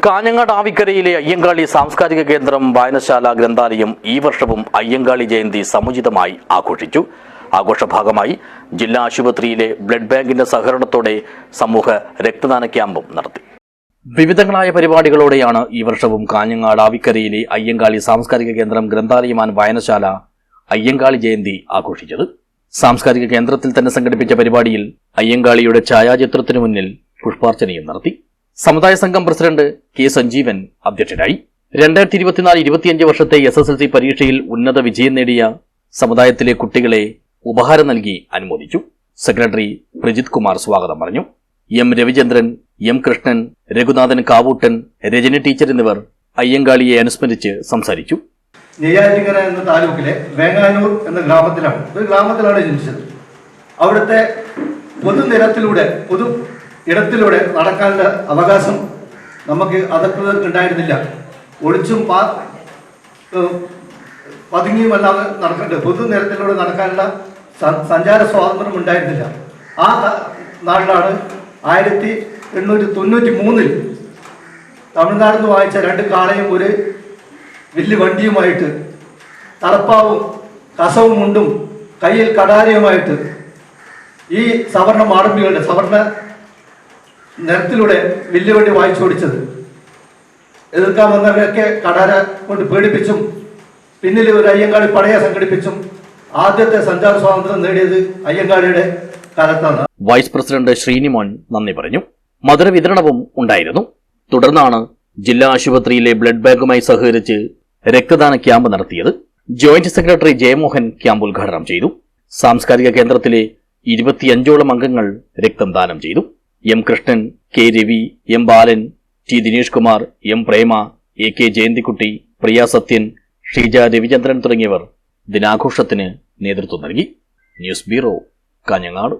കാഞ്ഞങ്ങാട് ആവിക്കരയിലെ അയ്യങ്കാളി സാംസ്കാരിക കേന്ദ്രം വായനശാല ഗ്രന്ഥാലയം ഈ വർഷവും അയ്യങ്കാളി ജയന്തി സമുചിതമായി ആഘോഷിച്ചു. ആഘോഷഭാഗമായി ജില്ലാ ആശുപത്രിയിലെ ബ്ലഡ് ബാങ്കിന്റെ സഹകരണത്തോടെ സമൂഹ രക്തദാന ക്യാമ്പും നടത്തി. വിവിധങ്ങളായ പരിപാടികളോടെയാണ് ഈ വർഷവും കാഞ്ഞങ്ങാട് ആവിക്കരയിലെ അയ്യങ്കാളി സാംസ്കാരിക കേന്ദ്രം ഗ്രന്ഥാലയം ആൻഡ് വായനശാല അയ്യങ്കാളി ജയന്തി ആഘോഷിച്ചത്. സാംസ്കാരിക കേന്ദ്രത്തിൽ തന്നെ സംഘടിപ്പിച്ച പരിപാടിയിൽ അയ്യങ്കാളിയുടെ ഛായാചിത്രത്തിനു മുന്നിൽ പുഷ്പാർച്ചനയും നടത്തി. സമുദായ സംഘം പ്രസിഡന്റ് കെ സഞ്ജീവൻ അധ്യക്ഷനായി. 2024-25 വർഷത്തെ SSLC പരീക്ഷയിൽ ഉന്നത വിജയം നേടിയ സമുദായത്തിലെ കുട്ടികളെ ഉപഹാരം നൽകി അനുമോദിച്ചു. സെക്രട്ടറി പ്രജിത് കുമാർ സ്വാഗതം പറഞ്ഞു. M Ravichandran, M Krishnan, Raghunathan Kavoottan, Rajani teacher എന്നിവർ അയ്യങ്കാളിയെ അനുസ്മരിച്ച് സംസാരിച്ചു. നെയ്യാറ്റിൻകര എന്ന താലൂക്കിലെ വേങ്ങാനൂർ എന്ന ഗ്രാമത്തിലാണ് ജനിച്ചത്. അവിടുത്തെ പൊതു ഇടത്തിലൂടെ നടക്കാനുള്ള അവകാശം നമുക്ക് അധികൃതർക്ക് ഉണ്ടായിരുന്നില്ല. ഒളിച്ചും പതുങ്ങിയുമല്ലാതെ നടക്കേണ്ടത് പൊതുനിരത്തിലൂടെ നടക്കാനുള്ള സഞ്ചാര സ്വാതന്ത്ര്യം ഉണ്ടായിരുന്നില്ല. ആ നാട്ടിലാണ് 1893 തമിഴ്നാട്ടിൽ നിന്ന് വാങ്ങിച്ച 2 കാളയും ഒരു വലിയ വണ്ടിയുമായിട്ട് തലപ്പാവും കസവും മുണ്ടും കയ്യിൽ കടാരയുമായിട്ട് ഈ സവർണ മാടമ്പികളുടെ സവർണ നിരത്തിലൂടെ വലിയ വണ്ടി വായിച്ചോടിച്ചത്. എതിർക്കാൻ വന്നവരൊക്കെ കടാര കൊണ്ട് പേടിപ്പിച്ചും പിന്നിൽ ഒരു അയ്യങ്കാളി പടയെ സംഘടിപ്പിച്ചും ആദ്യത്തെ സഞ്ചാര സ്വാതന്ത്ര്യം നേടിയത് അയ്യങ്കാളിയുടെ കാലത്താണ്. വൈസ് പ്രസിഡന്റ് ശ്രീനിമോൻ നന്ദി പറഞ്ഞു. മധുര വിതരണവും ഉണ്ടായിരുന്നു. തുടർന്നാണ് ജില്ലാ ആശുപത്രിയിലെ ബ്ലഡ് ബാങ്കുമായി സഹകരിച്ച് രക്തദാന ക്യാമ്പ് നടത്തിയത്. ജോയിന്റ് സെക്രട്ടറി ജയമോഹൻ ക്യാമ്പ് ഉദ്ഘാടനം ചെയ്തു. സാംസ്കാരിക കേന്ദ്രത്തിലെ 25ഓളം അംഗങ്ങൾ രക്തം ദാനം ചെയ്തു. M Krishnan, K Ravi, M Balan, T Dinesh Kumar, M Prema, A K ജയന്തിക്കുട്ടി, പ്രിയ സത്യൻ, ഷീജ രവിചന്ദ്രൻ തുടങ്ങിയവർ ദിനാഘോഷത്തിന് നേതൃത്വം നൽകി. News bureau, Kanhangad.